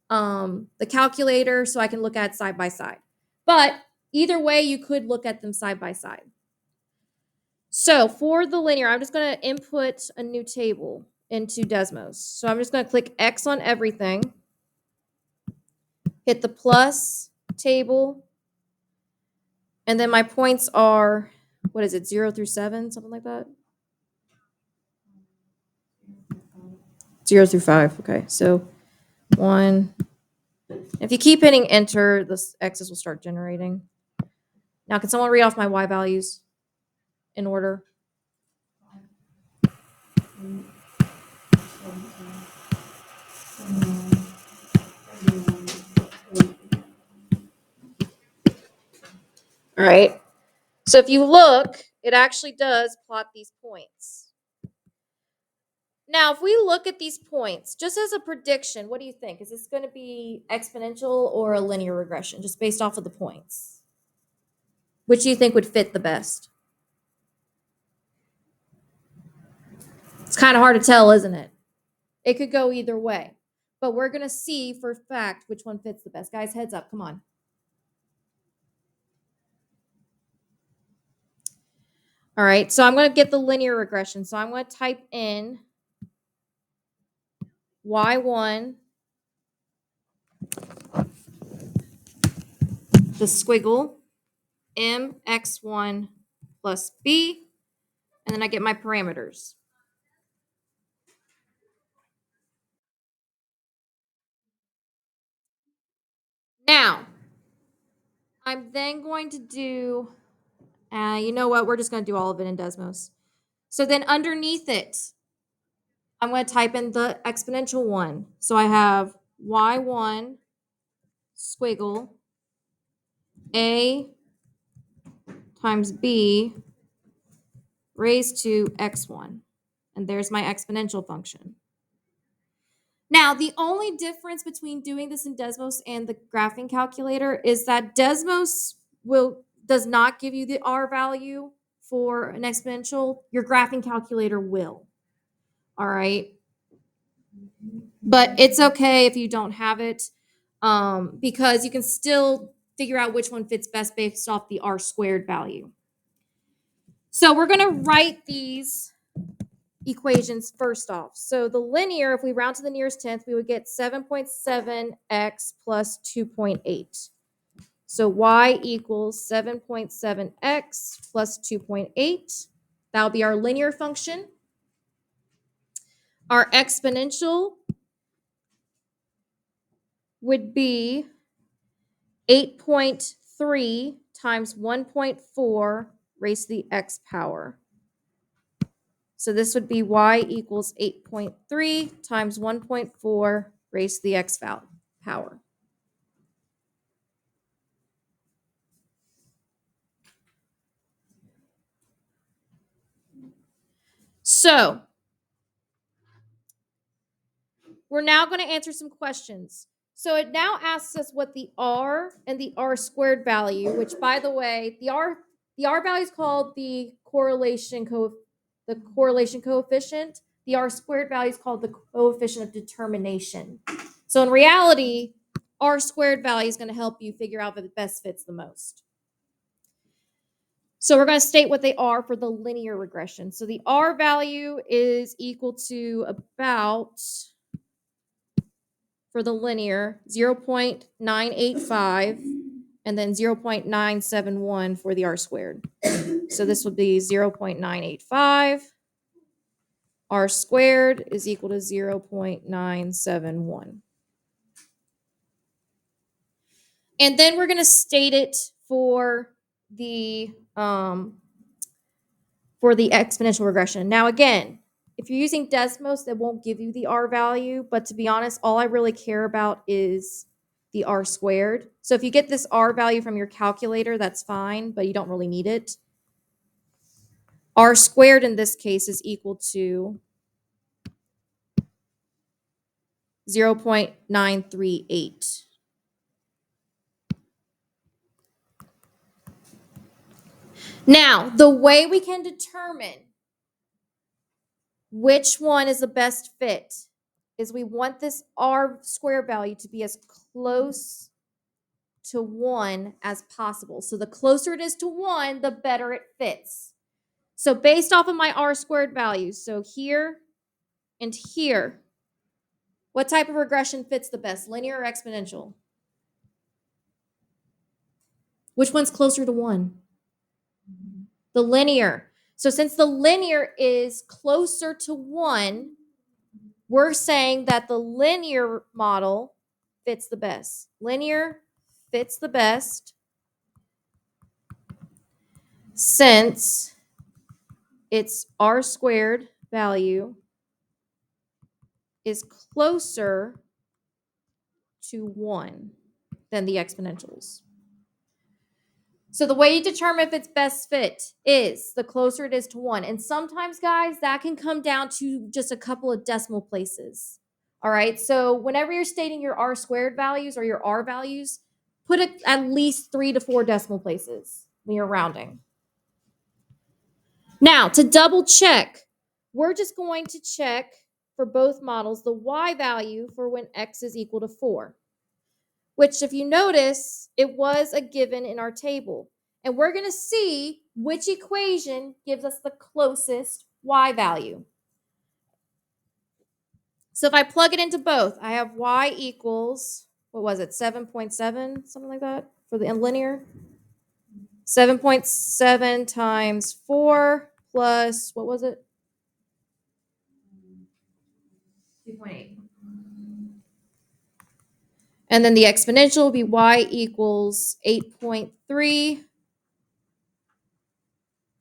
the calculator, so I can look at side by side. But either way, you could look at them side by side. So for the linear, I'm just going to input a new table into Desmos. So I'm just going to click X on everything, hit the plus table, and then my points are, what is it, 0 through 7, something like that? 0 through 5, okay. So 1. If you keep hitting enter, the X's will start generating. Now, can someone read off my Y values in order? All right. So if you look, it actually does plot these points. Now, if we look at these points, just as a prediction, what do you think? Is this going to be exponential or a linear regression, just based off of the points? Which do you think would fit the best? It's kind of hard to tell, isn't it? It could go either way. But we're going to see for a fact which one fits the best. Guys, heads up. Come on. All right, so I'm going to get the linear regression. So I'm going to type in y1, the squiggle, mx1 plus b, and then I get my parameters. Now, I'm then going to do, you know what, we're just going to do all of it in Desmos. So then underneath it, I'm going to type in the exponential one. So I have y1 squiggle a times b raised to x1. And there's my exponential function. Now, the only difference between doing this in Desmos and the graphing calculator is that Desmos does not give you the R value for an exponential. Your graphing calculator will. All right. But it's okay if you don't have it, because you can still figure out which one fits best based off the R squared value. So we're going to write these equations first off. So the linear, if we round to the nearest tenth, we would get 7.7x plus 2.8. So y equals 7.7x plus 2.8. That'll be our linear function. Our exponential would be 8.3 times 1.4 raised to the x power. So this would be y equals 8.3 times 1.4 raised to the x power. So we're now going to answer some questions. So it now asks us what the R and the R squared value, which by the way, the R value is called the correlation coefficient. The R squared value is called the coefficient of determination. So in reality, R squared value is going to help you figure out if it best fits the most. So we're going to state what they are for the linear regression. So the R value is equal to about, for the linear, 0.985 and then 0.971 for the R squared. So this would be 0.985. R squared is equal to 0.971. And then we're going to state it for the exponential regression. Now again, if you're using Desmos, it won't give you the R value, but to be honest, all I really care about is the R squared. So if you get this R value from your calculator, that's fine, but you don't really need it. R squared in this case is equal to 0.938. Now, the way we can determine which one is the best fit is we want this R square value to be as close to 1 as possible. So the closer it is to 1, the better it fits. So based off of my R squared values, so here and here, what type of regression fits the best, linear or exponential? Which one's closer to 1? The linear. So since the linear is closer to 1, we're saying that the linear model fits the best. Linear fits the best since its R squared value is closer to 1 than the exponentials. So the way you determine if it's best fit is the closer it is to 1. And sometimes, guys, that can come down to just a couple of decimal places. All right, so whenever you're stating your R squared values or your R values, put it at least 3 to 4 decimal places when you're rounding. Now, to double check, we're just going to check for both models the Y value for when X is equal to 4, which if you notice, it was a given in our table. And we're going to see which equation gives us the closest y value. So if I plug it into both, I have y equals, what was it, 7.7, something like that, for the linear? 7.7 times 4 plus, what was it? 2.8. And then the exponential will be y equals 8.3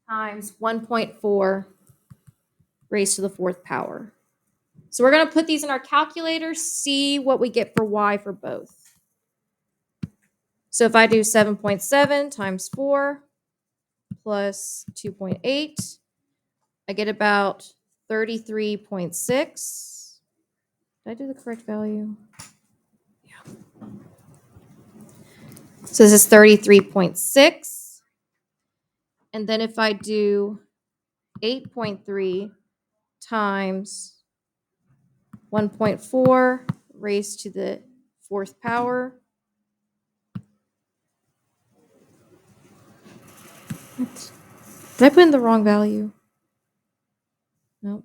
times 1.4 raised to the fourth power. So we're going to put these in our calculator, see what we get for y for both. So if I do 7.7 times 4 plus 2.8, I get about 33.6. Did I do the correct value? Yeah. So this is 33.6. And then if I do 8.3 times 1.4 raised to the fourth power. What? Did I put in the wrong value? No.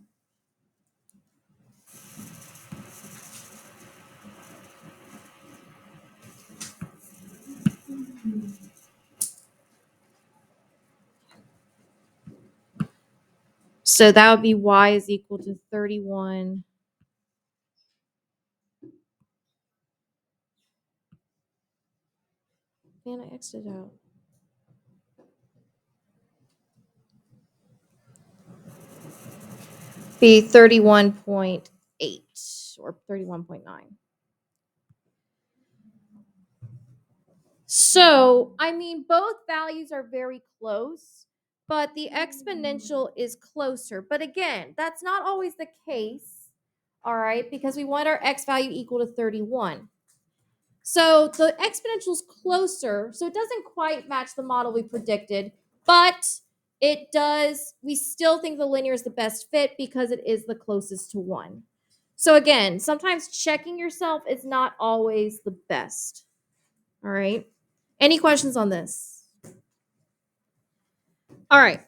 So that would be y is equal to 31. Man, I exited out. Be 31.8 or 31.9. So, I mean, both values are very close, but the exponential is closer. But again, that's not always the case, all right, because we want our x value equal to 31. So the exponential is closer, so it doesn't quite match the model we predicted, but it does, we still think the linear is the best fit because it is the closest to 1. So again, sometimes checking yourself is not always the best. All right. Any questions on this? All right.